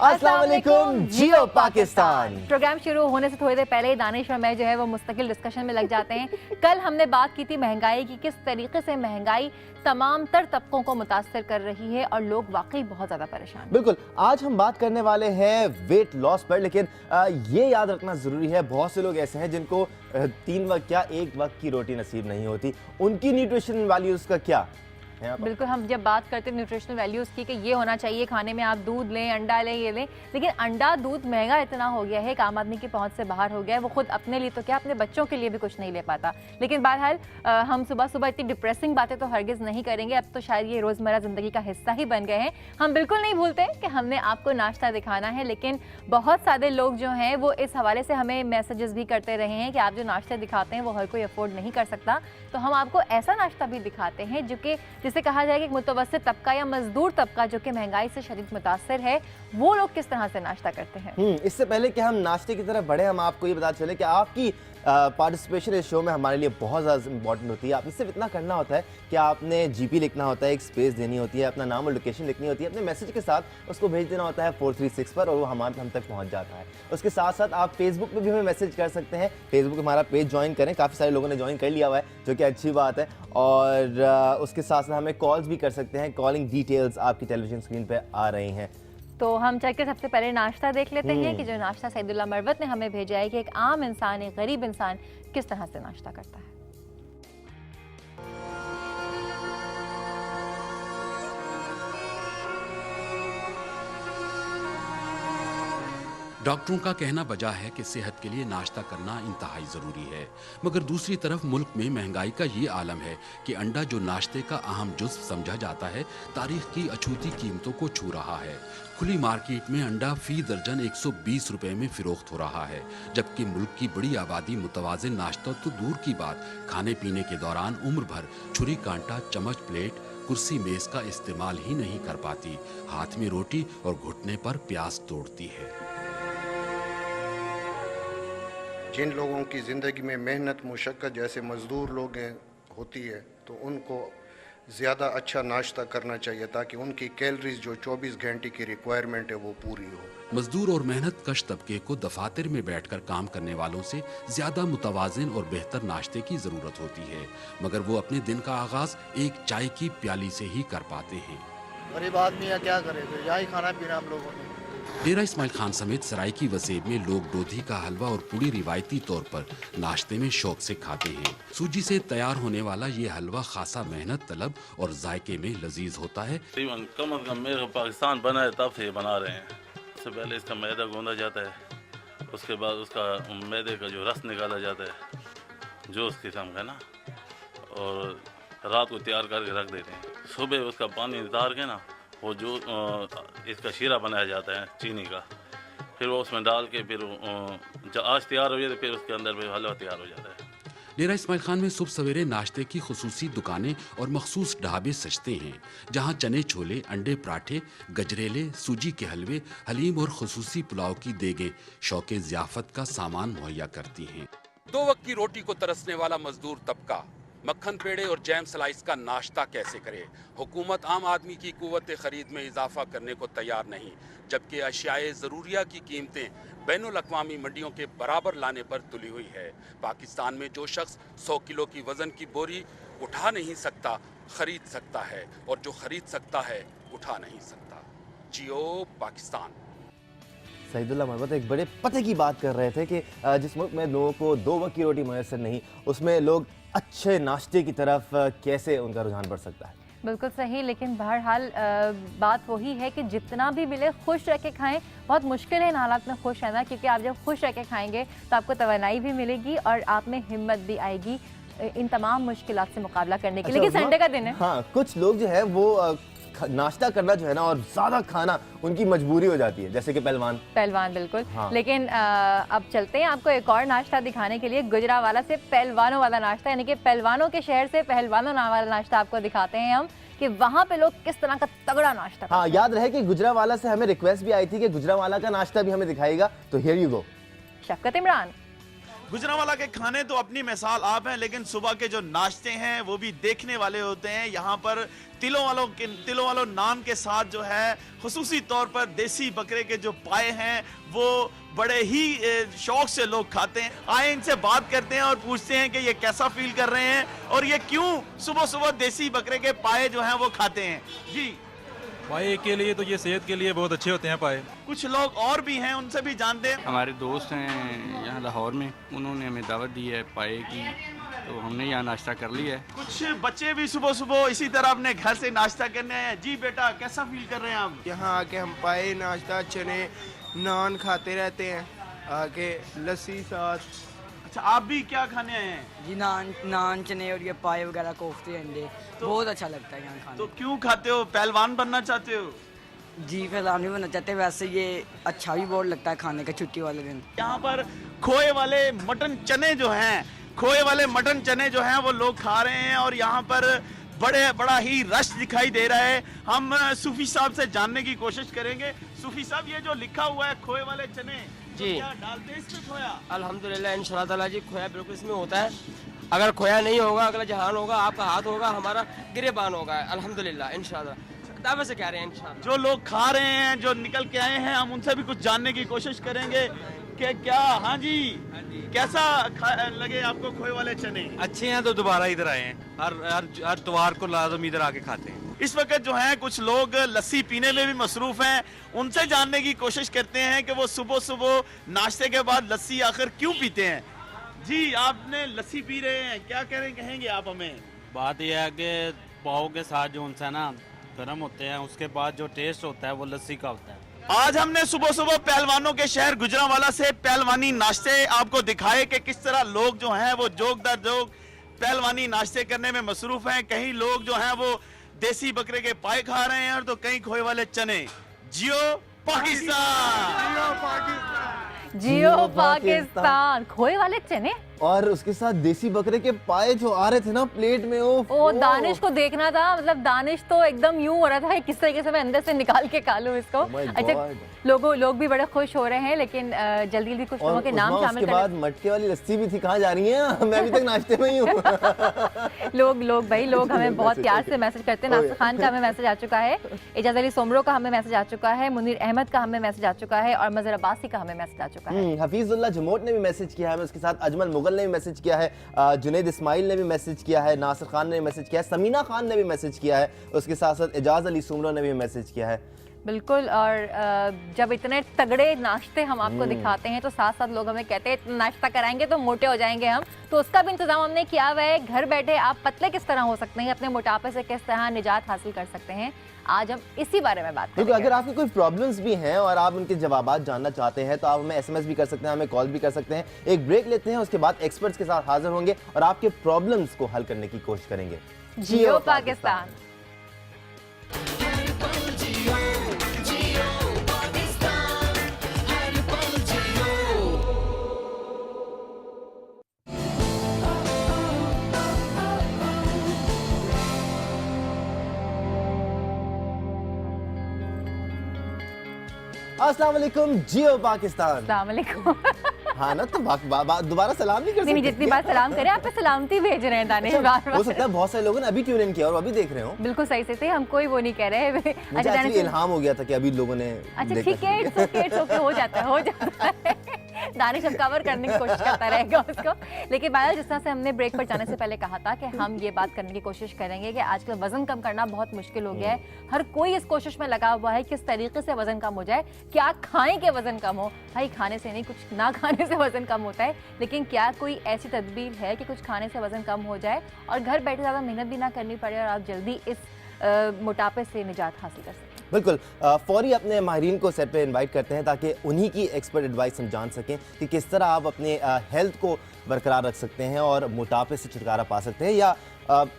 अस्सलाम वालेकुम, जियो पाकिस्तान। प्रोग्राम शुरू होने से थोड़ी देर पहले ही दानिश और मैं जो है वो मुस्तकिल डिस्कशन में लग जाते हैं। कल हमने बात की थी महंगाई की, किस तरीके से महंगाई तमाम तर तबकों को मुतासर कर रही है और लोग वाकई बहुत ज़्यादा परेशान हैं। बिल्कुल, आज हम बात करने वाले हैं वेट लॉस पर, लेकिन ये याद रखना ज़रूरी है, बहुत से लोग ऐसे हैं जिनको 3 वक्त या 1 वक्त की रोटी नसीब नहीं होती। उनकी न्यूट्रिशन वैल्यूज़ का क्या? बिल्कुल, हम जब बात करते हैं न्यूट्रिशनल वैल्यूज़ की कि ये होना चाहिए खाने में, आप दूध लें, अंडा लें, ये लें, लेकिन अंडा दूध महंगा इतना हो गया है कि आम आदमी की पहुंच से बाहर हो गया है। वो खुद अपने लिए तो क्या, अपने बच्चों के लिए भी कुछ नहीं ले पाता। लेकिन बहरहाल हम सुबह सुबह इतनी डिप्रेसिंग बातें तो हरगिज़ नहीं करेंगे। अब तो शायद ये रोज़मर्रा ज़िंदगी का हिस्सा ही बन गए हैं। हम बिल्कुल नहीं भूलते कि हमने आपको नाश्ता दिखाना है, लेकिन बहुत सारे लोग जो हैं वो इस हवाले से हमें मैसेजेस भी करते रहे हैं कि आप जो नाश्ते दिखाते हैं वो हर कोई अफोर्ड नहीं कर सकता। तो हम आपको ऐसा नाश्ता भी दिखाते हैं जो कि जिसे कहा जाए कि मुतवस्सित तबका या मजदूर तबका जो कि महंगाई से शदीद मुतासर है, वो लोग किस तरह से नाश्ता करते हैं। इससे पहले कि हम नाश्ते की तरफ बढ़े, हम आपको ये बता चले कि आपकी पार्टिसिपेशन इस शो में हमारे लिए बहुत ज़्यादा इंपॉर्टेंट होती है। आपने सिर्फ इतना करना होता है कि आपने जीपी लिखना होता है, एक स्पेस देनी होती है, अपना नाम और लोकेशन लिखनी होती है, अपने मैसेज के साथ उसको भेज देना होता है 436 पर और वो हम तक पहुंच जाता है। उसके साथ साथ आप फेसबुक पे भी हमें मैसेज कर सकते हैं। फेसबुक हमारा पेज ज्वाइन करें, काफ़ी सारे लोगों ने ज्वाइन कर लिया हुआ है, जो कि अच्छी बात है। और उसके साथ साथ हमें कॉल्स भी कर सकते हैं। कॉलिंग डिटेल्स आपकी टेलीविजन स्क्रीन पर आ रही हैं। तो हम चलकर सबसे पहले नाश्ता देख लेते हैं कि जो नाश्ता सईदुल्लाह मरवत ने हमें भेजा है कि एक आम इंसान, एक गरीब इंसान किस तरह से नाश्ता करता है। डॉक्टरों का कहना बजा है कि सेहत के लिए नाश्ता करना इंतहाई ज़रूरी है, मगर दूसरी तरफ मुल्क में महंगाई का ये आलम है कि अंडा जो नाश्ते का अहम जुज़्व समझा जाता है, तारीख की अछूती कीमतों को छू रहा है। खुली मार्केट में अंडा फी दर्जन 120 रुपए में फ़रोख्त हो रहा है, जबकि मुल्क की बड़ी आबादी मुतवाज़िन नाश्ता तो दूर की बात, खाने पीने के दौरान उम्र भर छुरी कांटा, चम्मच, प्लेट, कुर्सी, मेज़ का इस्तेमाल ही नहीं कर पाती। हाथ में रोटी और घुटने पर प्यास तोड़ती है। जिन लोगों की ज़िंदगी में मेहनत मुशक्क़त जैसे मज़दूर लोग होती है, तो उनको ज़्यादा अच्छा नाश्ता करना चाहिए ताकि उनकी कैलोरीज जो 24 घंटे की रिक्वायरमेंट है वो पूरी हो। मजदूर और मेहनत कश तबके को दफातर में बैठकर काम करने वालों से ज़्यादा मुतवाज़िन और बेहतर नाश्ते की ज़रूरत होती है, मगर वो अपने दिन का आगाज़ एक चाय की प्याली से ही कर पाते हैं। गरीब आदमी या क्या करे, तो यही खाना पीना हम लोगों ने। डेरा इस्माइल खान समेत सराइकी वसेब में लोग दोधी का हलवा और पूड़ी रिवायती तौर पर नाश्ते में शौक से खाते हैं। सूजी से तैयार होने वाला ये हलवा खासा मेहनत तलब और जायके में लजीज होता है। कम अज कम मेरे पाकिस्तान बना है तब से बना रहे हैं। उससे पहले इसका मैदा गूंदा जाता है, उसके बाद उसका मैदे का जो रस निकाला जाता है, जो उस किस्म का ना, और रात को तैयार करके रख देते हैं। सुबह उसका पानी उतार के ना, वो जो इसका शीरा बनाया जाता है चीनी का, फिर वो उसमें डाल के फिर जब आज तैयार हो जाए तो फिर उसके अंदर भी हलवा तैयार हो जाता है। डेरा इस्माइल खान में सुबह सवेरे नाश्ते की खुसूसी दुकानें और मखसूस ढाबे सजते हैं, जहां चने छोले, अंडे पराठे, गजरेले, सूजी के हलवे, हलीम और खुसूसी पुलाव की देगें शौके ज़ियाफत का सामान मुहैया करती हैं। 2 वक्त की रोटी को तरसने वाला मजदूर तबका मक्खन पेड़े और जैम स्लाइस का नाश्ता कैसे करे? हुकूमत आम आदमी की कुव्वत खरीद में इजाफा करने को तैयार नहीं, जबकि अशियाए ज़रूरिया की कीमतें बैनुल अक़वामी मंडियों के बराबर लाने पर तुली हुई है। पाकिस्तान में जो शख्स 100 किलो की वज़न की बोरी उठा नहीं सकता, खरीद सकता है, और जो खरीद सकता है उठा नहीं सकता। जियो पाकिस्तान। सईदुल्लाह मरवत एक बड़े पते की बात कर रहे थे कि जिस मुल्क में लोगों को 2 वक्त की रोटी मैसर नहीं, उसमें लोग अच्छे नाश्ते की तरफ कैसे उनका रुझान बढ़ सकता है। बिल्कुल सही, लेकिन बहरहाल बात वही है कि जितना भी मिले खुश रह के खाएं। बहुत मुश्किल है इन हालात में खुश रहना, क्योंकि आप जब खुश रह के खाएंगे तो आपको तवानाई भी मिलेगी और आप में हिम्मत भी आएगी इन तमाम मुश्किलात से मुकाबला करने के लिए। लेकिन संडे का दिन है। हाँ, कुछ लोग जो है वो नाश्ता करना जो है ना और ज़्यादा खाना उनकी मजबूरी हो जाती है, जैसे कि पहलवान बिल्कुल। हाँ। लेकिन अब चलते हैं आपको एक और नाश्ता दिखाने के लिए, गुजरावाला से पहलवानों वाला नाश्ता, यानी कि पहलवानों के शहर से पहलवानों वाला नाश्ता आपको दिखाते हैं हम कि वहाँ पे लोग किस तरह का तगड़ा नाश्ता करते हैं। हाँ, याद रहे कि गुजरावाला से हमें रिक्वेस्ट भी आई थी कि गुजरावाला का नाश्ता भी हमें दिखाएगा, तो हियर यू गो। शफकत इमरान। गुजरांवाला के खाने तो अपनी मिसाल आप हैं, लेकिन सुबह के जो नाश्ते हैं वो भी देखने वाले होते हैं। यहाँ पर तिलों वालों नाम के साथ जो है खुसूसी तौर पर देसी बकरे के जो पाए हैं वो बड़े ही शौक से लोग खाते हैं। आए इनसे बात करते हैं और पूछते हैं कि ये कैसा फील कर रहे हैं और ये क्यों सुबह सुबह देसी बकरे के पाए जो हैं वो खाते हैं। जी, पाए के लिए तो ये सेहत के लिए बहुत अच्छे होते हैं पाए। कुछ लोग और भी हैं, उनसे भी जानते हैं। हमारे दोस्त हैं यहाँ लाहौर में, उन्होंने हमें दावत दी है पाए की, तो हमने यहाँ नाश्ता कर लिया है। कुछ बच्चे भी सुबह सुबह इसी तरह अपने घर से नाश्ता करने आए हैं। जी बेटा, कैसा फील कर रहे हैं आप? यहाँ आके हम पाए, नाश्ता, चने, नान खाते रहते हैं, आके लस्सी साथ। अच्छा, आप भी क्या खाने आए हैं? जी नान चने और ये पाए वगैरह, कोफ्ते, अंडे, बहुत अच्छा लगता है यहाँ खाने। तो क्यों खाते हो? पहलवान बनना चाहते हो? जी पहलवान भी बनना चाहते हैं, वैसे ये अच्छा भी बहुत लगता है खाने का छुट्टी वाले दिन। यहाँ पर खोए वाले मटन चने जो हैं, खोए वाले मटन चने जो हैं वो लोग खा रहे हैं और यहाँ पर बड़ा ही रश दिखाई दे रहा है। हम सूफी साहब से जानने की कोशिश करेंगे। सूफी साहब, ये जो लिखा हुआ है खोए वाले चने, जी तो क्या डालते हैं इसमें खोया? अल्हम्दुलिल्लाह इंशाल्लाह ताला जी, खोया बिल्कुल इसमें होता है। अगर खोया नहीं होगा, अगला जहान होगा, आपका हाथ होगा, हमारा गिरेबान होगा। अल्हम्दुलिल्लाह इंशाल्लाह, दावे से कह रहे हैं इंशाल्लाह। जो लोग खा रहे हैं, जो निकल के आए हैं, हम उनसे भी कुछ जानने की कोशिश करेंगे कि क्या। हाँ जी, कैसा लगे आपको खोए वाले चने? अच्छे हैं तो दोबारा इधर आए हैं। हर त्योहार को लाजम इधर आके खाते हैं। इस वक्त जो है कुछ लोग लस्सी पीने में भी मसरूफ हैं, उनसे जानने की कोशिश करते हैं कि वो सुबह सुबह नाश्ते के बाद लस्सी आखिर क्यों पीते हैं। जी, आपने लस्सी पी रहे हैं, क्या कहेंगे आप हमें? बात यह है कि पाव के साथ जो उनसे ना गर्म होते हैं, उसके बाद जो टेस्ट होता है वो लस्सी का होता है। आज हमने सुबह सुबह पहलवानों के शहर गुजरांवाला से पहलवानी नाश्ते आपको दिखाए कि किस तरह लोग जो हैं वो जोग दर जोग पहलवानी नाश्ते करने में मसरूफ हैं। कहीं लोग जो हैं वो देसी बकरे के पाए खा रहे हैं और तो कहीं खोए वाले चने। जियो पाकिस्तान, जियो पाकिस्तान। खोए वाले चने और उसके साथ देसी बकरे के पाए जो आ रहे थे ना प्लेट में, ओ दानिश को देखना था, मतलब दानिश तो एकदम यूं हो रहा था किस तरीके से मैं अंदर से निकाल के खा लूं इसको। अच्छा, लोग भी बड़े खुश हो रहे हैं, लेकिन जल्दी जल्दी कुछ लोगों के नाम शामिल करें। उसके बाद मटके वाली लस्सी भी थी, कहाँ जा रही हैं? मैं अभी तक नाश्ते में ही हूँ। लोग हमें बहुत प्यार से मैसेज करते हैं। नासिर खान का हमें मैसेज आ चुका है, एजाज अली सोमरो का हमें मैसेज आ चुका है, मुनीर अहमद का हमें मैसेज आ चुका है और मजहर अब्बासी का हमें मैसेज आ चुका है। हफीजुल्लाह जमोट ने भी मैसेज किया है, उसके साथ अजमल मुगल ने भी मैसेज किया है, जुनैद इस्माइल ने भी मैसेज किया है, नासिर खान ने मैसेज किया है, समीना खान ने भी मैसेज किया है, उसके साथ साथ एजाज अली सुमरो ने भी मैसेज किया है। बिल्कुल, और जब इतने तगड़े नाश्ते हम आपको दिखाते हैं तो साथ साथ लोग हमें कहते हैं इतना नाश्ता कराएंगे तो मोटे हो जाएंगे हम, तो उसका भी इंतजाम हमने किया हुआ है। घर बैठे आप पतले किस तरह हो सकते हैं, अपने मोटापे से किस तरह निजात हासिल कर सकते हैं, आज हम इसी बारे में बात करेंगे। अगर आपके कोई प्रॉब्लम्स भी हैं और आप उनके जवाब जानना चाहते हैं तो आप हमें SMS भी कर सकते हैं, हमें कॉल भी कर सकते हैं। एक ब्रेक लेते हैं, उसके बाद एक्सपर्ट्स के साथ हाजिर होंगे और आपके प्रॉब्लम्स को हल करने की कोशिश करेंगे। जियो पाकिस्तान। अस्सलाम वालेकुम, जियो पाकिस्तान। अस्सलाम वालेकुम। हाँ ना, तो दोबारा सलाम नहीं कर सकते? नहीं, जितनी बार सलाम करें आप पे सलामती भेज रहे हैं दानिश। बार हो सकता है बहुत सारे लोगों ने अभी ट्यून इन किया और अभी देख रहे हो। बिल्कुल सही से थे, हम कोई वो नहीं कह रहे। मुझे एक्चुअली इल्हाम हो गया था कि अभी लोगों ने अच्छा ठीक है, इट्स ओके, हो जाता है। दानिश अब कवर करने की कोशिश करता रहेगा उसको। लेकिन बाया, जिस तरह से हमने ब्रेक पर जाने से पहले कहा था कि हम ये बात करने की कोशिश करेंगे कि आजकल वजन कम करना बहुत मुश्किल हो गया है। हर कोई इस कोशिश में लगा हुआ है किस तरीके से वजन कम हो जाए, क्या खाएं कि वजन कम हो। भाई खाने से नहीं, कुछ ना खाने से वजन कम होता है, लेकिन क्या कोई ऐसी तदबीर है कि कुछ खाने से वजन कम हो जाए और घर बैठे ज़्यादा मेहनत भी ना करनी पड़े और आप जल्दी इस मोटापे से निजात हासिल कर सकें? बिल्कुल, फौरी अपने माहिरीन को सेट पे इनवाइट करते हैं ताकि उन्हीं की एक्सपर्ट एडवाइस हम जान सकें कि किस तरह आप अपने हेल्थ को बरकरार रख सकते हैं और मोटापे से छुटकारा पा सकते हैं, या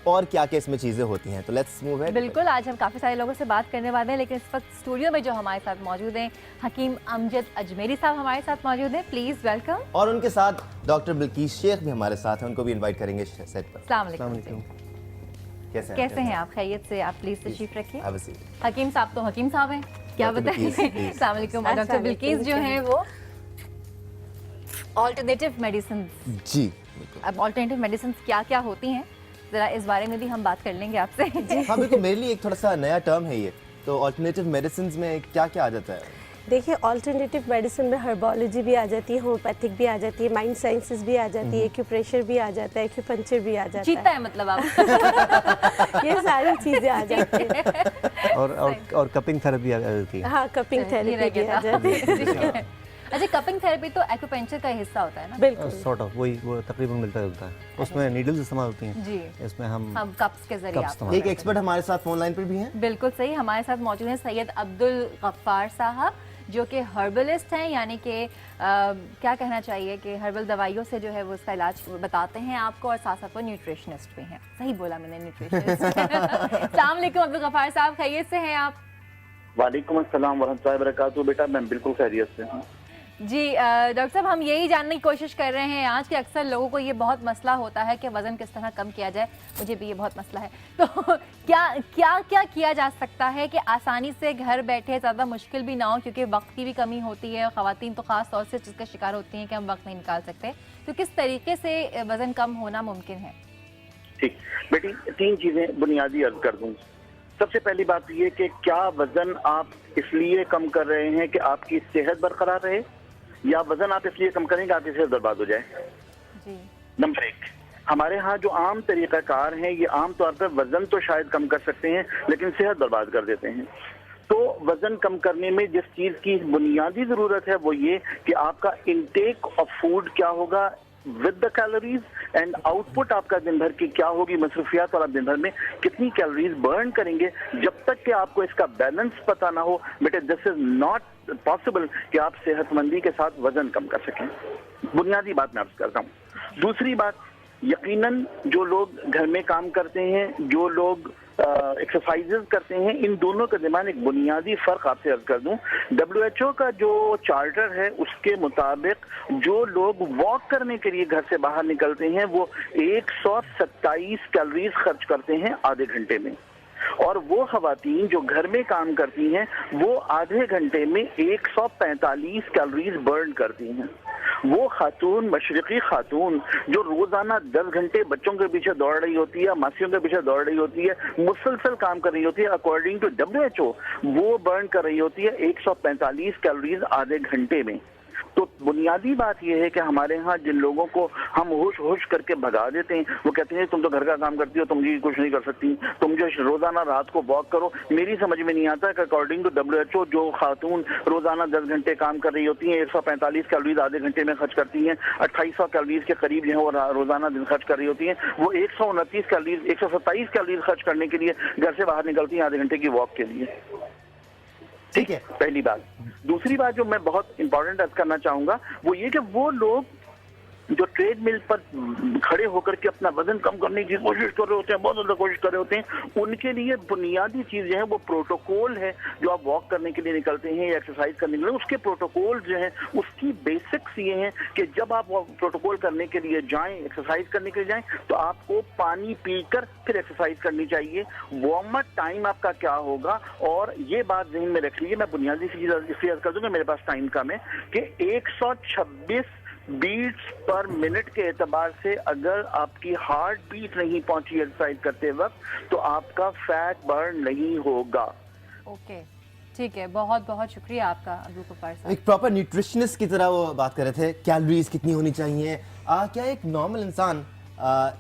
और क्या क्या इसमें चीज़ें होती हैं। तो लेट्स मूव अहेड। बिल्कुल, आज हम काफ़ी सारे लोगों से बात करने वाले हैं, लेकिन इस वक्त स्टूडियो में जो हमारे साथ मौजूद हैं, हकीम अमजद अजमेरी साहब हमारे साथ मौजूद हैं, प्लीज़ वेलकम। और उनके साथ डॉक्टर बिल्किस शेख भी हमारे साथ हैं, उनको भी इन्वाइट करेंगे सेट पर। अस्सलाम वालेकुम। कैसे हैं आप? खैरियत से? आप प्लीज तशरीफ रखिए। हकीम साहब तो हकीम साहब हैं, क्या बताएंगे? अस्सलाम वालेकुम। डॉक्टर बिल्किस जो हैं वो ऑल्टरनेटिव मेडिसिन, जी अब ऑल्टरनेटिव मेडिसिन क्या क्या होती हैं, ज़रा इस बारे में भी हम बात कर लेंगे आपसे। हाँ बिल्कुल, मेरे लिए एक थोड़ा सा नया टर्म है ये, तो ऑल्टरनेटिव मेडिसिन में क्या क्या आ जाता है? देखिए, ऑल्टरनेटिव मेडिसिन में हर्बोलॉजी भी आ जाती है, होम्योपैथिक भी आ जाती है, माइंड साइंसेस भी आ जाती है, एक्यूप्रेशर भी आ जाता है, एक्यूपंक्चर भी आ जाता जीता है मतलब आप। ये सारी चीज़ें आ जाती हैं। और कपिंग थेरेपी आ जाती है। हाँ, कपिंग थेरेपी भी आ जाती है। अच्छा, कपिंग थेरेपी तो एक्यूपेंचर का हिस्सा होता है ना? बिल्कुल, सॉर्ट ऑफ वो तकरीबन मिलता जुलता है। उसमें नीडल्स इस्तेमाल होती हैं जी, इसमें हम कप्स के जरिए। एक एक्सपर्ट हमारे साथ फोन लाइन पर भी हैं। बिल्कुल सही, हमारे साथ मौजूद हैं सैयद अब्दुल गफ्फार साहब, जो कि हर्बलिस्ट हैं, यानी कि क्या कहना चाहिए कि हर्बल दवाइयों से जो है वो उसका इलाज बताते हैं आपको, और साथ साथ वो न्यूट्रिशनिस्ट भी हैं। सही बोला मैंने, न्यूट्रिशनिस्ट। अस्सलाम वालेकुम अब्दुल गफ्फार साहब, खैरियत से हैं आप? वालेकुम अस्सलाम वरहमतुल्लाहि वबरकातुहू। बेटा मैं बिल्कुल खैरियत से हूँ जी। डॉक्टर साहब, हम यही जानने की कोशिश कर रहे हैं आज कि अक्सर लोगों को ये बहुत मसला होता है कि वज़न किस तरह कम किया जाए। मुझे भी ये बहुत मसला है, तो क्या किया जा सकता है कि आसानी से घर बैठे, ज़्यादा मुश्किल भी ना हो, क्योंकि वक्त की भी कमी होती है, ख़वातीन तो ख़ास तौर से जिसका शिकार होती हैं कि हम वक्त नहीं निकाल सकते, तो किस तरीके से वज़न कम होना मुमकिन है? ठीक बेटी, 3 चीज़ें बुनियादी अर्ज कर दूँ। सबसे पहली बात ये कि क्या वज़न आप इसलिए कम कर रहे हैं कि आपकी सेहत बरकरार रहे, या वजन आप इसलिए कम करेंगे आपकी सेहत बर्बाद हो जाए? जी। नंबर 1, हमारे यहाँ जो आम तरीक़ाकार हैं, ये आम तौर पर वजन तो शायद कम कर सकते हैं लेकिन सेहत बर्बाद कर देते हैं। तो वजन कम करने में जिस चीज़ की बुनियादी ज़रूरत है वो ये कि आपका इनटेक ऑफ फूड क्या होगा with the calories, and output आपका दिन भर की क्या होगी, मसरूफियात, और आप दिन भर में कितनी कैलोरीज बर्न करेंगे। जब तक कि आपको इसका बैलेंस पता ना हो बेटे, दिस इज नॉट पॉसिबल कि आप सेहतमंदी के साथ वजन कम कर सकें। बुनियादी बात मैं आपसे करता हूँ। दूसरी बात, यकीनन जो लोग घर में काम करते हैं, जो लोग एक्सरसाइजेज करते हैं, इन दोनों के दरमियान एक बुनियादी फर्क आपसे अर्ज कर दूं। WHO का जो चार्टर है उसके मुताबिक जो लोग वॉक करने के लिए घर से बाहर निकलते हैं वो 127 कैलोरीज खर्च करते हैं आधे घंटे में, और वो खवातीन जो घर में काम करती हैं वो आधे घंटे में 145 कैलोरीज बर्न करती हैं। वो खातून, मशरिकी खातून, जो रोजाना 10 घंटे बच्चों के पीछे दौड़ रही होती है, मासियों के पीछे दौड़ रही होती है, मुसलसल काम कर रही होती है, अकॉर्डिंग टू WHO वो बर्न कर रही होती है 145 कैलोरीज आधे घंटे में। तो बुनियादी बात यह है कि हमारे यहाँ जिन लोगों को हम होश होश करके भगा देते हैं, वो कहते हैं तुम तो घर का काम करती हो, तुम ये कुछ नहीं कर सकती, तुम जो रोजाना रात को वॉक करो। मेरी समझ में नहीं आता कि अकॉर्डिंग टू WHO जो खातून रोजाना 10 घंटे काम कर रही होती हैं, 145 कैलोरीज आधे घंटे में खर्च करती हैं, 2800 कैलोरीज के करीब जो है वो रोजाना दिन खर्च कर रही होती हैं, वो 129 कैलोरीज 127 कैलोरीज खर्च करने के लिए घर से बाहर निकलती हैं आधे घंटे की वॉक के लिए। ठीक है, पहली बात। दूसरी बात जो मैं बहुत इंपॉर्टेंट अर्ज करना चाहूंगा वो ये कि वो लोग जो ट्रेडमिल पर खड़े होकर के अपना वजन कम करने की कोशिश कर रहे होते हैं, बहुत ज्यादा कोशिश कर रहे होते हैं, उनके लिए बुनियादी चीज जो है वो प्रोटोकॉल है। जो आप वॉक करने के लिए निकलते हैं या एक्सरसाइज करने के लिए, उसके प्रोटोकॉल जो है उसकी बेसिक्स ये हैं कि जब आप प्रोटोकॉल करने के लिए जाएं, एक्सरसाइज करने के लिए जाएं, तो आपको पानी पीकर फिर एक्सरसाइज करनी चाहिए। वार्म अप टाइम आपका क्या होगा, और ये बात ज़हन में रख लीजिए, मैं बुनियादी चीज इसलिए कर दूंगा, मेरे पास टाइम कम है, कि 126 बीट्स पर मिनट के एतबार से अगर आपकी हार्ट बीट नहीं पहुंची एक्सरसाइज करते वक्त, तो आपका फैट बर्न नहीं होगा। ओके, ठीक है, बहुत बहुत शुक्रिया आपका अब्दुल गफ्फार साहब। एक प्रॉपर न्यूट्रिशनिस्ट की तरह वो बात कर रहे थे, कैलोरीज कितनी होनी चाहिए। क्या एक नॉर्मल इंसान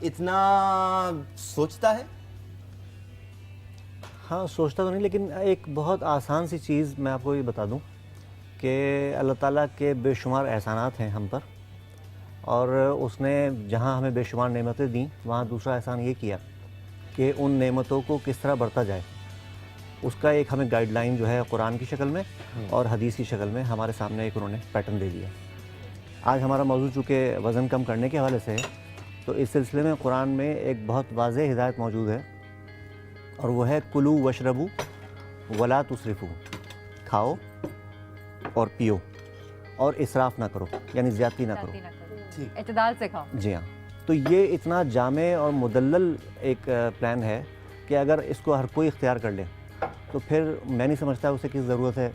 इतना सोचता है? हाँ, सोचता तो नहीं, लेकिन एक बहुत आसान सी चीज़ मैं आपको ये बता दूं कि अल्लाह ताला के बेशुमार एहसानात हैं हम पर, और उसने जहाँ हमें बेशुमार नेमतें दी वहाँ दूसरा एहसान ये किया कि उन नेमतों को किस तरह बढ़ता जाए। उसका एक हमें गाइडलाइन जो है कुरान की शक्ल में और हदीस की शक्ल में हमारे सामने एक उन्होंने पैटर्न दे दिया। आज हमारा मौजूद चूँकि वज़न कम करने के हवाले से है, तो इस सिलसिले में कुरान में एक बहुत वाज़ेह हिदायत मौजूद है, और वो है कुलू वशरबू वला तुसरिफू, खाओ और पियो और इसराफ ना करो, यानी ज़्यादती ना करो, इत्तेदाल से खाओ। जी हाँ। तो ये इतना जामे और मुदल्लल एक प्लान है कि अगर इसको हर कोई इख्तियार कर ले तो फिर मैं नहीं समझता उसे किस ज़रूरत है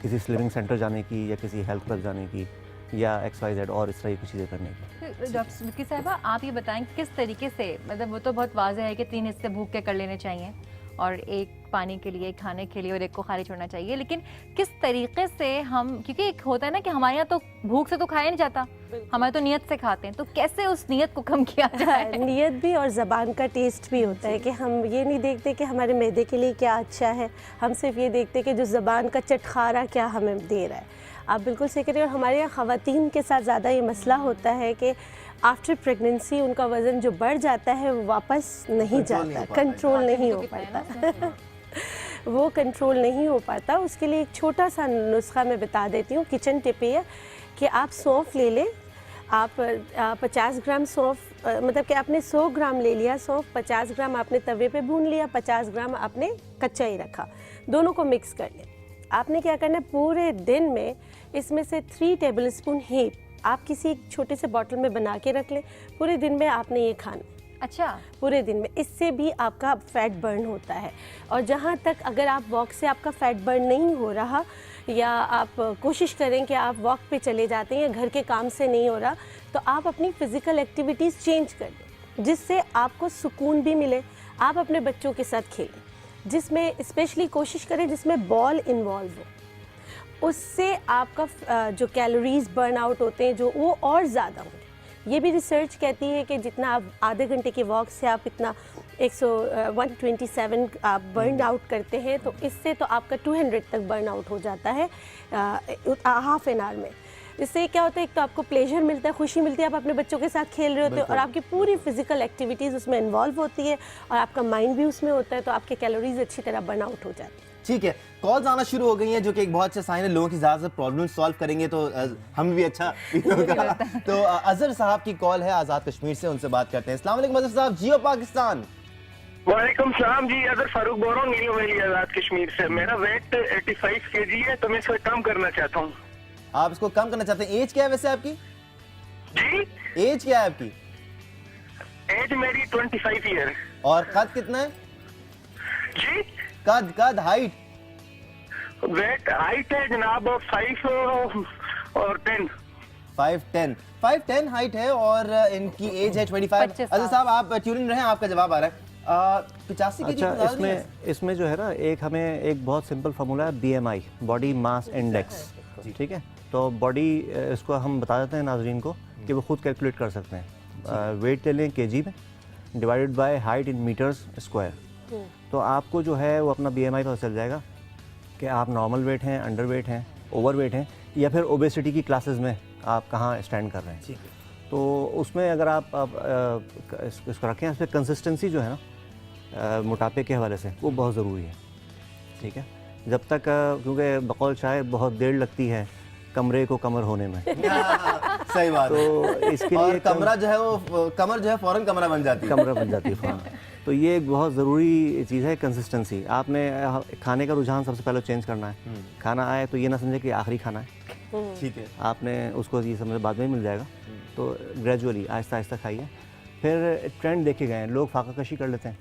किसी स्लिमिंग सेंटर जाने की या किसी हेल्थ क्लब जाने की या XYZ और इस तरह की कुछ चीज़ें करने की। डॉक्टर विक्की साहिबा, आप ये बताएं किस तरीके से, मतलब वो तो बहुत वाज़ेह है कि 3 हिस्से भूख के कर लेने चाहिए और एक पानी के लिए, खाने के लिए और एक को खाली छोड़ना चाहिए, लेकिन किस तरीके से हम, क्योंकि एक होता है ना कि हमारे यहाँ तो भूख से तो खाया नहीं जाता, हमारे तो नियत से खाते हैं, तो कैसे उस नियत को कम किया जाए? नियत भी और ज़बान का टेस्ट भी होता है कि हम ये नहीं देखते कि हमारे मैदे के लिए क्या अच्छा है, हम सिर्फ ये देखते कि जो ज़बान का चटखारा क्या हमें दे रहा है। आप बिल्कुल सही कह रहे हैं। और हमारे यहाँ ख़वातीन के साथ ज़्यादा ये मसला होता है कि आफ्टर प्रेगनेंसी उनका वज़न जो बढ़ जाता है वो वापस नहीं जाता, कंट्रोल नहीं हो पाता वो कंट्रोल नहीं हो पाता। उसके लिए एक छोटा सा नुस्खा मैं बता देती हूँ, किचन टिप ये है कि आप सौंफ ले लें। आप 50 ग्राम सौंफ, मतलब कि आपने 100 ग्राम ले लिया सौंफ, 50 ग्राम आपने तवे पे भून लिया, 50 ग्राम आपने कच्चा ही रखा, दोनों को मिक्स कर लें। आपने क्या करना है, पूरे दिन में इसमें से 3 टेबलस्पून हींग आप किसी एक छोटे से बॉटल में बना के रख लें। पूरे दिन में आपने ये खाना। अच्छा, पूरे दिन में। इससे भी आपका फ़ैट बर्न होता है। और जहाँ तक अगर आप वॉक से आपका फ़ैट बर्न नहीं हो रहा, या आप कोशिश करें कि आप वॉक पे चले जाते हैं या घर के काम से नहीं हो रहा, तो आप अपनी फ़िज़िकल एक्टिविटीज़ चेंज कर दें जिससे आपको सुकून भी मिले। आप अपने बच्चों के साथ खेलें, जिसमें स्पेशली कोशिश करें जिसमें बॉल इन्वॉल्व हो। उससे आपका जो कैलोरीज़ बर्न आउट होते हैं जो वो और ज़्यादा होंगे। ये भी रिसर्च कहती है कि जितना आप आधे घंटे की वॉक से आप इतना 127 आप बर्न आउट करते हैं, तो इससे तो आपका 200 तक बर्न आउट हो जाता है हाफ एन आवर में। इससे क्या होता है, एक तो आपको प्लेजर मिलता है, खुशी मिलती है, आप अपने बच्चों के साथ खेल रहे होते हैं और आपकी पूरी फिजिकल एक्टिविटीज़ उसमें इन्वॉल्व होती है और आपका माइंड भी उसमें होता है, तो आपके कैलोरीज अच्छी तरह बर्न आउट हो जाती है। ठीक है, कॉल्स आना शुरू हो गई हैं जो कि एक बहुत अच्छा साइन है। लोगों की ज़्यादा प्रॉब्लम सॉल्व करेंगे तो हम भी अच्छा होगा। तो अजहर साहब की कॉल है आज़ाद कश्मीर से, उनसे बात करते हैं। अस्सलाम वालेकुम अजहर साहब, जियो पाकिस्तान। वालेकुम सलाम जी, अजहर फारूक बोल रहा हूँ नीलो वैली आज़ाद कश्मीर से। मेरा वेट 85 kg है, तो मैं इसको कम करना चाहता हूँ। आप इसको कम करना चाहते हैं? एज क्या है वैसे आपकी? जी, एज क्या है आपकी? एज मेरी 25 ईयर। और कद कितना है जी? कद हाइट? वेट हाइट है जनाब 5 और 10। 5'10" हाइट है और इनकी एज है 25। अजहर साहब आप ट्यून रहे हैं, आपका जवाब आ रहा है 85 की। अच्छा, इसमें जो है ना, एक हमें एक बहुत सिंपल फार्मूला है BMI, बॉडी मास इंडेक्स। ठीक है, तो बॉडी इसको हम बता देते हैं नाजरीन को कि वो खुद कैलकुलेट कर सकते हैं। वेट ले लें kg में, divided by height in metres square. तो आपको जो है वो अपना BMI पता चल जाएगा कि आप नॉर्मल वेट हैं, अंडर वेट हैं, ओवर वेट हैं, या फिर ओबेसिटी की क्लासेस में आप कहाँ स्टैंड कर रहे हैं। तो उसमें अगर आप इसको रखें, इस पर कंसिस्टेंसी जो है ना मोटापे के हवाले से वो बहुत ज़रूरी है। ठीक है, जब तक क्योंकि बकौल शायद बहुत देर लगती है कमरे को कमर होने में। सही बात। तो इसके लिए कमरा जो है वो कमर जो है फ़ौरन कमरा बन जाती है। कमरा बन जाती है फ़ौरन। तो ये एक बहुत ज़रूरी चीज़ है कंसिस्टेंसी। आपने खाने का रुझान सबसे पहले चेंज करना है। खाना आए तो ये ना समझे कि आखिरी खाना है। ठीक है, आपने उसको ये समझ बाद में मिल जाएगा। तो ग्रेजुअली आहिस्ता आहिस्ता खाइए। फिर ट्रेंड देखे गए हैं, लोग फाका कशी कर लेते हैं,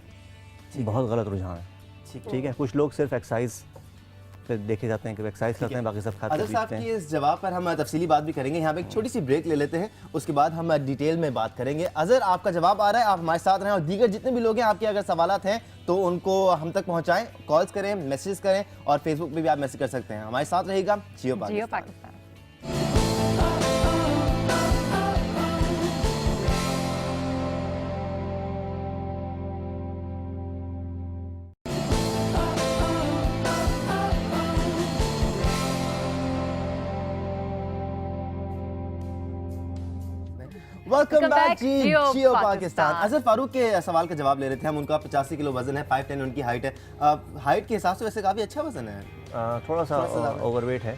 बहुत गलत रुझान है। ठीक है, कुछ लोग सिर्फ एक्सरसाइज फिर देखे जाते हैं कि एक्सरसाइज करते हैं, बाकी सब खाते अजहर साहब की इस जवाब पर हम तफसीली बात भी करेंगे। यहाँ पे एक छोटी सी ब्रेक ले लेते हैं, उसके बाद हम डिटेल में बात करेंगे। अजहर, आपका जवाब आ रहा है, आप हमारे साथ रहें और दीगर जितने भी लोग हैं आपके अगर सवालात हैं तो उनको हम तक पहुँचाएँ, कॉल्स करें, मैसेज करें और फेसबुक पर भी आप मैसेज कर सकते हैं। हमारे साथ रहेगा जियो पाकिस्तान। वेलकम बैक जियो पाकिस्तान। अजहर फारूक के सवाल का जवाब ले रहे थे हम। उनका 85 किलो वजन है, 5'10" उनकी हाइट है। हाइट के हिसाब से वैसे काफ़ी अच्छा वजन है। थोड़ा सा ओवरवेट है।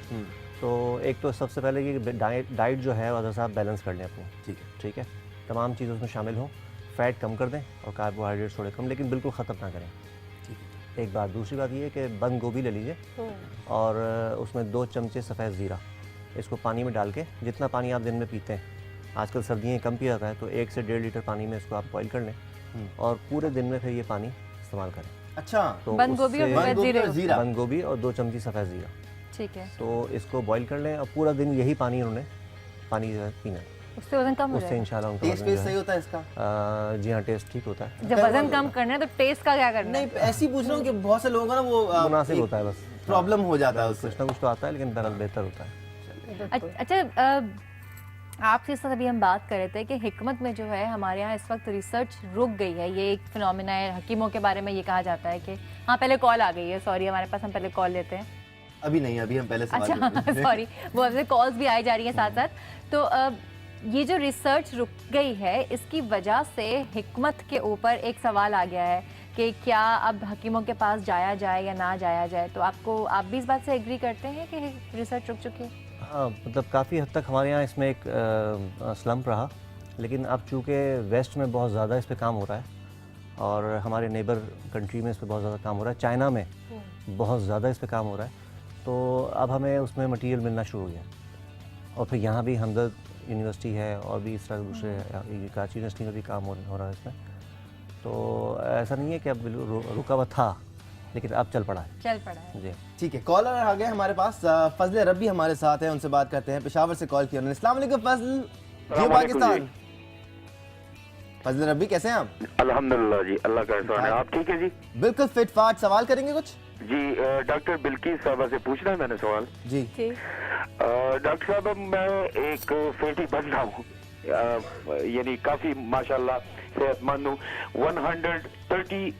तो एक तो सबसे पहले कि डाइट जो है अजहर साहब बैलेंस कर लें अपनी। ठीक है, तमाम चीज़ उसमें शामिल हो, फैट कम कर दें और कार्बोहाइड्रेट थोड़े कम, लेकिन बिल्कुल ख़त्म ना करें। एक बात। दूसरी बात ये है कि बंद गोभी ले लीजिए और उसमें 2 चमचे सफ़ेद ज़ीरा, इसको पानी में डाल के, जितना पानी आप दिन में पीते हैं, आजकल सर्दियाँ कम पिया जाता है, तो 1 से 1.5 लीटर पानी में इसको आप बॉईल कर लें और पूरे दिन में फिर ये पानी इस्तेमाल करें। अच्छा, तो बंद गोभी और ज़ीरा। बंद गोभी और 2 चमची सफ़ेद ज़ीरा। ठीक है, तो इसको बॉईल कर लें और पूरा दिन यही पानी उन्होंने पानी जो है पीना है, उससे वजन कम हो उससे जाएगा। इंशाल्लाह उनका टेस्ट वजन जो पेस्ट है- सही होता है इसका? जी हाँ, टेस्ट ठीक होता है। जब वजन कम करना है तो टेस्ट का क्या करना है? नहीं, ऐसी पूछ रहा हूँ कि बहुत से लोगों का ना वो मुनासिब होता है, बस प्रॉब्लम हो जाता है उससे। कुछ ना कुछ तो आता है, लेकिन बहरहाल बेहतर होता है। अच्छा, आपसे साथ अभी हम बात कर रहे थे कि हिकमत में जो है हमारे यहाँ इस वक्त रिसर्च रुक गई है। ये एक फिनोमिना है, हकीमों के बारे में ये कहा जाता है कि हाँ, पहले कॉल आ गई है, सॉरी हमारे पास, हम पहले कॉल लेते हैं। अभी नहीं, अभी हम पहले सवाल अच्छा लेते हैं। सॉरी, वो अब कॉल्स भी आई जा रही हैं साथ साथ। तो ये जो रिसर्च रुक गई है, इसकी वजह से हिकमत के ऊपर एक सवाल आ गया है कि क्या अब हकीमों के पास जाया जाए या ना जाया जाए। तो आप भी इस बात से एग्री करते हैं कि रिसर्च रुक चुकी है? हाँ, मतलब काफ़ी हद तक हमारे यहाँ इसमें एक स्लम्प रहा, लेकिन अब चूँकि वेस्ट में बहुत ज़्यादा इस पे काम हो रहा है और हमारे नेबर कंट्री में इस पे बहुत ज़्यादा काम हो रहा है, चाइना में बहुत ज़्यादा इस पे काम हो रहा है, तो अब हमें उसमें मटेरियल मिलना शुरू हो गया। और फिर यहाँ भी हमदर्द यूनिवर्सिटी है और भी इस तरह दूसरे कराची यूनिवर्सिटी में भी काम हो रहा है इसमें। तो ऐसा नहीं है कि अब रुका हुआ था, लेकिन अब चल पड़ा है जी। ठीक है, कॉलर आ गए हमारे पास। फजल रब्बी हमारे साथ हैं, उनसे बात करते हैं। पेशावर से कॉल किया उन्होंने। अस्सलाम वालेकुम फजल, जियो पाकिस्तान। फजल रब्बी कैसे हैं आप? अल्हम्दुलिल्लाह जी, अल्लाह का एहसान है। आप ठीक है जी? बिल्कुल फिट फाट। सवाल करेंगे कुछ? जी, डॉक्टर बिल्किस साहबा से पूछना है मैंने सवाल। जी डॉक्टर साहब, मैं एक फैटी बंदा हूँ, यानी काफी माशाल्लाह सेहतमंद हूँ। 130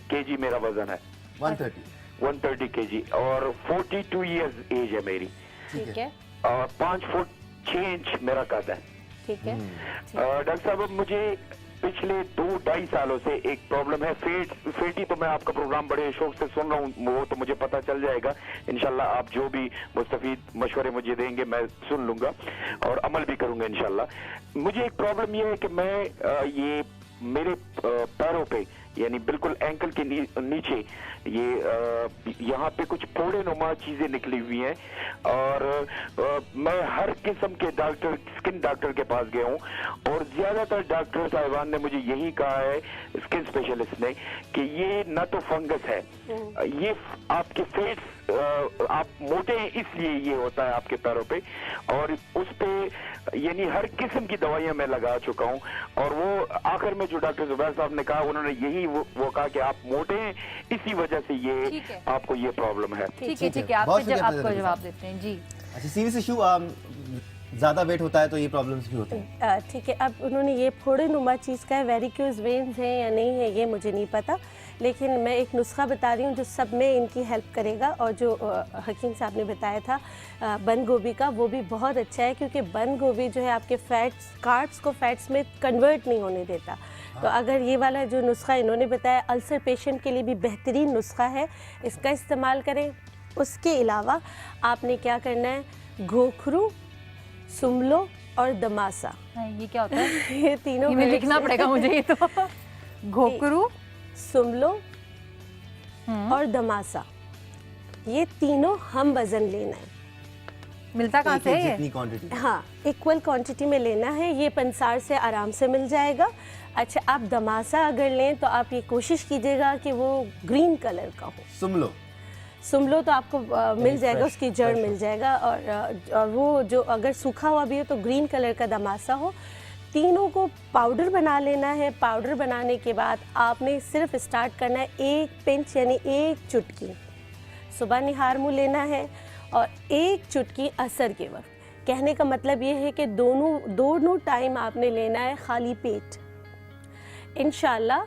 केजी मेरा वजन है। 130 केजी और 42 इयर्स एज है मेरी। ठीक है। और 5 फुट 6 इंच मेरा कद है। ठीक है। डॉक्टर साहब, अब मुझे पिछले 2-2.5 सालों से एक प्रॉब्लम है फेटी। तो मैं आपका प्रोग्राम बड़े शौक से सुन रहा हूँ, वो तो मुझे पता चल जाएगा इंशाल्लाह। आप जो भी मुस्तफीद मशवरे मुझे देंगे मैं सुन लूंगा और अमल भी करूंगा इंशाल्लाह। मुझे एक प्रॉब्लम ये है कि मैं ये मेरे पैरों पे, यानी बिल्कुल एंकल के नीचे ये यहाँ पे कुछ फोड़े नुमा चीजें निकली हुई हैं और मैं हर किस्म के डॉक्टर, स्किन डॉक्टर के पास गया हूँ और ज्यादातर डॉक्टर साहिबान ने मुझे यही कहा है, स्किन स्पेशलिस्ट ने, कि ये न तो फंगस है, ये आपके फेट्स, आप मोटे हैं इसलिए ये होता है आपके पैरों पे। और उस पे यानी हर किस्म की दवाइयां मैं लगा चुका हूँ और वो आखिर में जो डॉक्टर जुबैर साहब ने कहा, उन्होंने यही वो कहा कि आप मोटे हैं, इसी वजह से ये आपको ये प्रॉब्लम है। ठीक है, आपको जवाब देते हैं जी। अच्छा, सीरियस इशू, ज़्यादा वेट होता है तो ये प्रॉब्लम्स भी होती हैं। ठीक है, अब उन्होंने ये फोड़े नुमा चीज़ का है, वेरिक्यूज वेन्स हैं या नहीं है ये मुझे नहीं पता, लेकिन मैं एक नुस्खा बता रही हूँ जो सब में इनकी हेल्प करेगा। और जो हकीम साहब ने बताया था बंद गोभी का, वो भी बहुत अच्छा है, क्योंकि बंद गोभी जो है आपके फैट्स, कार्ब्स को फैट्स में कन्वर्ट नहीं होने देता। तो अगर ये वाला जो नुस्खा इन्होंने बताया, अल्सर पेशेंट के लिए भी बेहतरीन नुस्खा है, इसका इस्तेमाल करें। उसके अलावा आपने क्या करना है, घोखरू, सुमलो और दमासा। ये क्या होता है? ये तीनों में लिखना पड़ेगा मुझे ये तो। घोकरू, सुमलो और दमासा, ये तीनों हम वजन लेना है। मिलता कहाँ से है ये? हाँ, इक्वल क्वांटिटी में लेना है। ये पंसार से आराम से मिल जाएगा। अच्छा, आप दमासा अगर लें तो आप ये कोशिश कीजिएगा कि वो ग्रीन कलर का हो। सुमलो तो आपको मिल जाएगा, उसकी जड़ मिल जाएगा। और वो जो अगर सूखा हुआ भी हो तो ग्रीन कलर का दमासा हो। तीनों को पाउडर बना लेना है। पाउडर बनाने के बाद आपने सिर्फ स्टार्ट करना है 1 पिंच यानी 1 चुटकी सुबह निहार मुँह लेना है और 1 चुटकी असर के वक्त। कहने का मतलब ये है कि दोनों टाइम आपने लेना है खाली पेट। इंशाल्लाह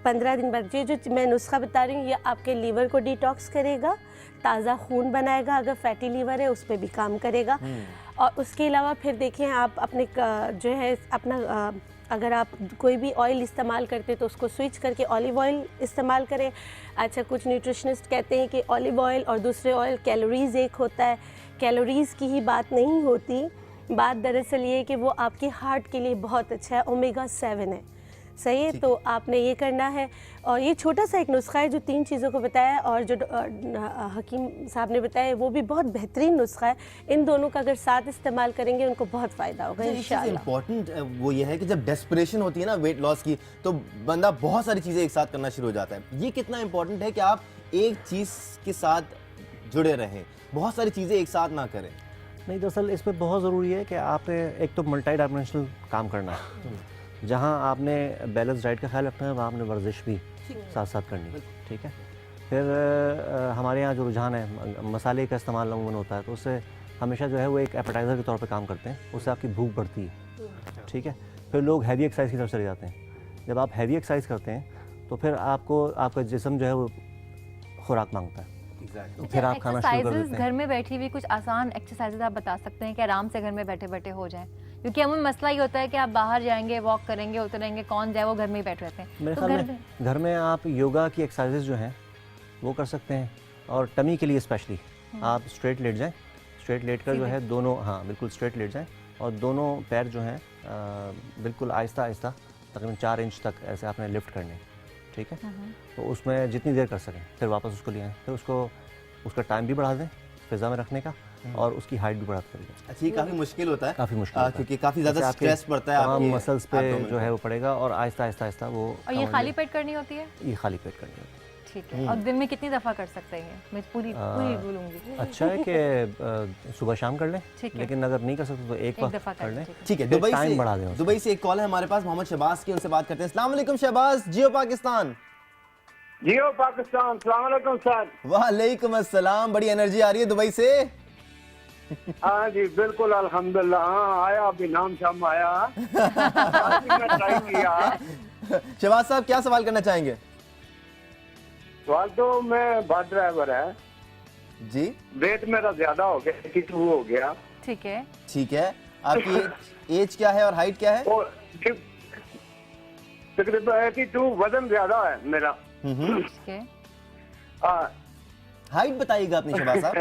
15 दिन बाद जो मैं नुस्खा बता रही हूँ, ये आपके लीवर को डिटॉक्स करेगा, ताज़ा खून बनाएगा, अगर फैटी लीवर है उस पर भी काम करेगा। और उसके अलावा फिर देखें, आप अपने जो है अपना अगर आप कोई भी ऑयल इस्तेमाल करते तो उसको स्विच करके ऑलिव ऑयल इस्तेमाल करें। अच्छा, कुछ न्यूट्रिशनिस्ट कहते हैं कि ऑलिव ऑयल और दूसरे ऑयल कैलोरीज़ एक होता है। कैलोरीज़ की ही बात नहीं होती, बात दरअसल ये है कि वो आपके हार्ट के लिए बहुत अच्छा है, ओमेगा 7 है। सही है, तो आपने ये करना है। और ये छोटा सा एक नुस्खा है जो 3 चीज़ों को बताया और जो हकीम साहब ने बताया वो भी बहुत बेहतरीन नुस्खा है। इन दोनों का अगर साथ इस्तेमाल करेंगे उनको बहुत फ़ायदा होगा इंशाल्लाह। इम्पोर्टेंट वो ये है कि जब डेस्परेशन होती है ना वेट लॉस की, तो बंदा बहुत सारी चीज़ें एक साथ करना शुरू हो जाता है। ये कितना इम्पोर्टेंट है कि आप एक चीज़ के साथ जुड़े रहें, बहुत सारी चीज़ें एक साथ ना करें। नहीं, दरअसल इसमें बहुत ज़रूरी है कि आपने एक तो मल्टी डायमेंशनल काम करना है, जहाँ आपने बैलेंस डाइट का ख्याल रखना है, वहाँ आपने वर्जिश भी साथ साथ करनी है, ठीक है। फिर हमारे यहाँ जो रुझान है, मसाले का इस्तेमाल अमूमन होता है, तो उससे हमेशा जो है वो एक एपेटाइज़र के तौर पे काम करते हैं, उससे आपकी भूख बढ़ती है, ठीक है। फिर लोग हैवी एक्सरसाइज की तरफ चले जाते हैं। जब आप हैवी एक्सरसाइज करते हैं तो फिर आपका जिस्म जो है वो खुराक मांगता है, तो फिर आप खाना शुरू कर देते हैं। घर में बैठी हुई कुछ आसान एक्सरसाइजेज आप बता सकते हैं कि आराम से घर में बैठे बैठे हो जाए, क्योंकि हमें मसला ये होता है कि आप बाहर जाएंगे, वॉक करेंगे, उतरेंगे, कौन जाए, वो घर में ही बैठे रहते हैं। मेरे तो ख्याल में घर में आप योगा की एक्सरसाइजेज जो हैं वो कर सकते हैं, और टमी के लिए स्पेशली आप स्ट्रेट लेट जाएं, स्ट्रेट लेट कर जो है दोनों, हाँ बिल्कुल स्ट्रेट लेट जाएं, और दोनों पैर जो हैं बिल्कुल आहिस्ता आहिस्ता तकरीबन 4 इंच तक ऐसे आपने लिफ्ट करने, ठीक है। तो उसमें जितनी देर कर सकें, फिर वापस उसको ले आएँ, फिर उसका टाइम भी बढ़ा दें फिजा में रखने का, और उसकी हाइट भी बढ़ा कर दें। अच्छा, ये काफ़ी मुश्किल होता है, काफ़ी मुश्किल क्योंकि काफ़ी ज़्यादा स्ट्रेस पड़ता है तमाम आपके मसल्स पे जो है वो पड़ेगा, और आहिस्ता आहिस्ता आहिस्ता वो। और ये खाली पेट करनी होती है? ये खाली पेट करनी होती है, ठीक है। और दिन में कितनी दफ़ा कर सकते हैं? मैं पूरी बोलूँगी। अच्छा है कि सुबह शाम कर लें, लेकिन अगर नहीं कर सकते तो एक वक्त कर लें, ठीक है। टाइम बढ़ा दें। दुबई से एक कॉल है हमारे पास, मोहम्मद शहबाज की, उनसे बात करते हैं। अस्सलाम वालेकुम शहबाज, जियो पाकिस्तान। जियो पाकिस्तान, अस्सलाम वालेकुम सर। वालेकुम अस्सलाम, बड़ी एनर्जी आ रही है दुबई से। हाँ जी बिल्कुल, अल्हम्दुलिल्लाह। हाँ आया, अभी नाम शाम आया। मैं ट्राई किया। शहबाज साहब, क्या सवाल करना चाहेंगे? सवाल तो मैं बस ड्राइवर है जी, वेट मेरा ज्यादा हो गया, 82 हो गया। ठीक है, ठीक है। आपकी एज क्या है और हाइट क्या है? तकरीबन 82, वजन ज्यादा है मेरा। ठीक है। हाइट बताइएगा अपनी शहबाज साहब।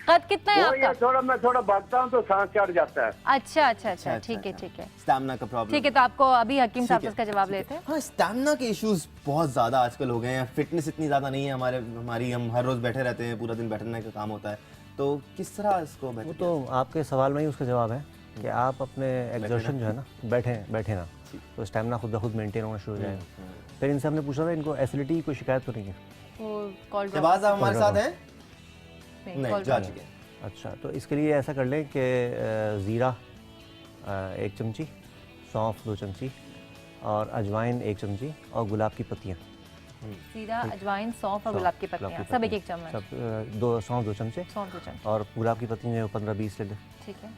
कद कितना है आपका? मैं थोड़ा भागता हूँ तो सांस चढ़ जाता है। अच्छा, ठीक है। स्टैमिना का प्रॉब्लम, ठीक है। तो आपको अभी हकीम साहब इसका जवाब लेते हैं। हाँ, स्टैमिना के इश्यूज बहुत ज़्यादा आजकल हो गए हैं। फिटनेस इतनी ज़्यादा नहीं है हमारी, हम हर रोज़ बैठे रहते हैं, पूरा दिन बैठने का काम होता है, तो किस तरह इसको? वो तो आपके सवाल में ही उसका जवाब है कि आप अपने एक्सर्शन जो है ना, बैठे ना, तो स्टैमिना खुद ब खुद मेंटेन होना शुरू हो जाएगा। फिर इनसे हमने पूछा था इनको एसिडिटी की कोई शिकायत तो नहीं है? शहबाज आप हमारे साथ हैं? नहीं, जा चुके हैं। अच्छा, तो इसके लिए ऐसा कर लें कि ज़ीरा 1 चमची, सौंफ 2 चमची, और अजवाइन 1 चमची, और गुलाब की पत्तियाँ। जीरा, अजवाइन, सौंफ और गुलाब की पत्तियाँ, सब 1-1 चम्मच। सब सौंफ 2 चमचे, और गुलाब की पत्तियाँ जो 15-20 ले लें। ठीक है।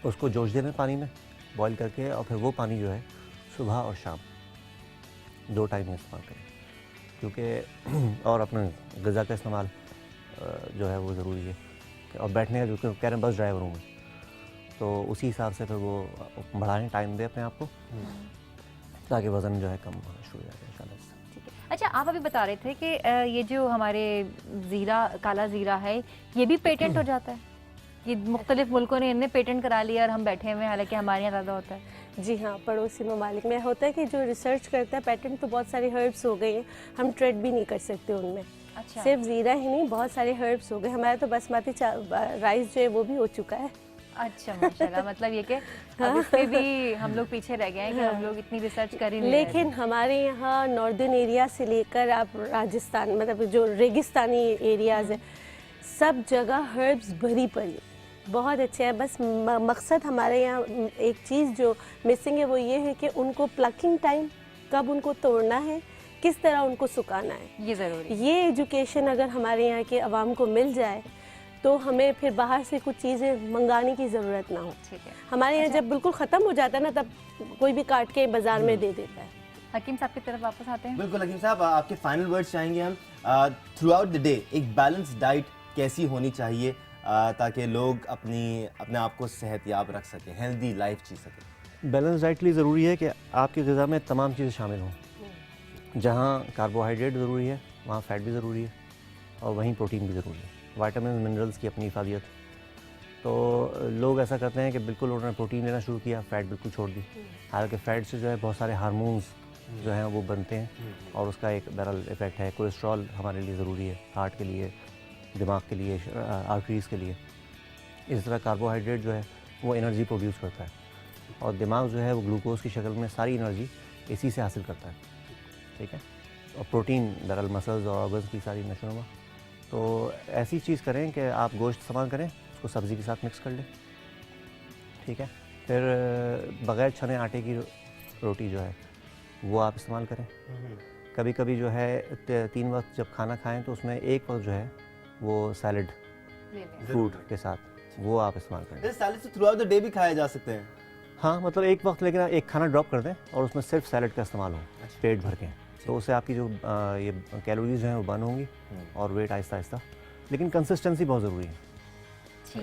उसको जोश देना पानी में बॉईल करके, और फिर वो पानी जो है सुबह और शाम 2 टाइम इस्तेमाल करें, क्योंकि और अपने ग़िज़ा का इस्तेमाल जो है वो ज़रूरी है। और बैठने का जो कह रहे हैं बस ड्राइवर हूँ मैं, तो उसी हिसाब से फिर वो बढ़ाएं, टाइम दें अपने आप को, ताकि वज़न जो है कम होना शुरू हो जाए इंशाल्लाह। अच्छा, आप अभी बता रहे थे कि ये जो हमारे ज़ीरा, काला ज़ीरा है, ये भी पेटेंट हो जाता है? ये मुख्तलिफ मुल्कों ने इन्हें पेटेंट करा लिया और हम बैठे हुए हैं, हालांकि हमारे यहाँ ज़्यादा होता है। जी हाँ, पड़ोसी ममालिक में होता है कि जो रिसर्च करता है, पेटेंट तो बहुत सारे हर्ब्स हो गए हैं, हम ट्रेड भी नहीं कर सकते उनमें। अच्छा। सिर्फ ज़ीरा ही नहीं, बहुत सारे हर्ब्स हो गए। हमारा तो बासमती राइस जो है वो भी हो चुका है। अच्छा, माशाल्लाह। मतलब ये कि अब इस पे भी हम लोग पीछे रह गए हैं कि हम लोग इतनी रिसर्च कर ही नहीं रहे। लेकिन हमारे यहाँ नॉर्दर्न एरिया से लेकर आप राजस्थान, मतलब जो रेगिस्तानी एरियाज़ है, सब जगह हर्ब्स भरी पड़ी, बहुत अच्छे हैं। बस मकसद हमारे यहाँ एक चीज़ जो मिसिंग है वो ये है कि उनको प्लकिंग टाइम, कब उनको तोड़ना है, किस तरह उनको सुखाना है, ये ज़रूरी। ये एजुकेशन अगर हमारे यहाँ के अवाम को मिल जाए तो हमें फिर बाहर से कुछ चीज़ें मंगाने की ज़रूरत ना हो। ठीक है। हमारे यहाँ जब बिल्कुल ख़त्म हो जाता है ना, तब कोई भी काट के बाज़ार में दे देता है। हकीम साहब की तरफ वापस आते हैं। बिल्कुल हकीम साहब, आपके फाइनल वर्ड्स चाहेंगे हम। थ्रू आउट द डे एक बैलेंस डाइट कैसी होनी चाहिए ताकि लोग अपने आप को सेहतयाब रख सकें, हेल्दी लाइफ जी सकें? बैलेंस डाइट के लिए ज़रूरी है कि आपकी ग़िज़ा में तमाम चीज़ें शामिल हों। जहाँ कार्बोहाइड्रेट ज़रूरी है, वहाँ फ़ैट भी ज़रूरी है, और वहीं प्रोटीन भी ज़रूरी है। विटामिन मिनरल्स की अपनी इफादियत। तो लोग ऐसा करते हैं कि बिल्कुल उन्होंने प्रोटीन लेना शुरू किया, फ़ैट बिल्कुल छोड़ दी। हालांकि फ़ैट से जो है बहुत सारे हार्मोन्स जो हैं वो बनते हैं, और उसका एक बैरल इफ़ेक्ट है। कोलेस्ट्रॉल हमारे लिए ज़रूरी है, हार्ट के लिए, दिमाग के लिए, आर्टरीज़ के लिए। इस तरह कार्बोहाइड्रेट जो है वो एनर्जी प्रोड्यूस करता है, और दिमाग जो है वो ग्लूकोज की शक्ल में सारी एनर्जी इसी से हासिल करता है। ठीक है। और प्रोटीन बहरहाल मसल्स और ऑर्गन्स की सारी नशोनुमा। तो ऐसी चीज़ करें कि आप गोश्त इस्तेमाल करें, उसको सब्ज़ी के साथ मिक्स कर लें, ठीक है। फिर बग़ैर छने आटे की रोटी जो है वो आप इस्तेमाल करें। कभी कभी जो है 3 वक्त जब खाना खाएं तो उसमें एक वक्त जो है वो सैलड फ्रूट के साथ वो आप इस्तेमाल करें। सैलड से थ्रू आउट द डे भी खाए जा सकते हैं? हाँ, मतलब एक वक्त, लेकिन एक खाना ड्रॉप कर दें और उसमें सिर्फ सैलड का इस्तेमाल हो पेट भर के, तो उससे आपकी जो ये कैलोरीज हैं वो बर्न होंगी और वेट आहिस्ता आहिस्ता, लेकिन कंसिस्टेंसी बहुत ज़रूरी है।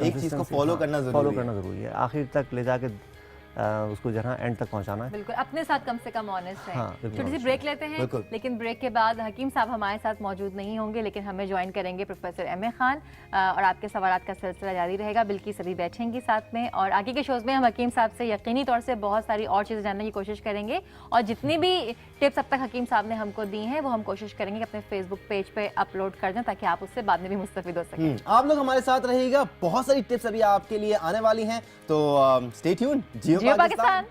एक चीज़ को फॉलो करना ज़रूरी है, आखिर तक ले जाके उसको जहाँ एंड तक पहुँचाना है। बिल्कुल, अपने साथ कम से कम ऑनेस्ट रहें। हाँ, छोटी सी ब्रेक लेते हैं, लेकिन ब्रेक के बाद हकीम साहब हमारे साथ मौजूद नहीं होंगे, लेकिन हमें ज्वाइन करेंगे प्रोफेसर एम ए खान, और आपके सवालात का सिलसिला जारी रहेगा। बिल्कि सभी बैठेंगी साथ में, और आगे के शोज़ में हम हकीम साहब से यकीनी तौर से बहुत सारी और चीज़ें जानने की कोशिश करेंगे, और जितनी भी टिप्स अब तक हकीम साहब ने हमको दी हैं वो हम कोशिश करेंगे कि अपने फेसबुक पेज पे अपलोड कर दें, ताकि आप उससे बाद में भी मुस्तफिद हो सकें। आप लोग हमारे साथ रहिएगा, बहुत सारी टिप्स अभी आपके लिए आने वाली हैं, तो स्टे ट्यून। जियो पाकिस्तान।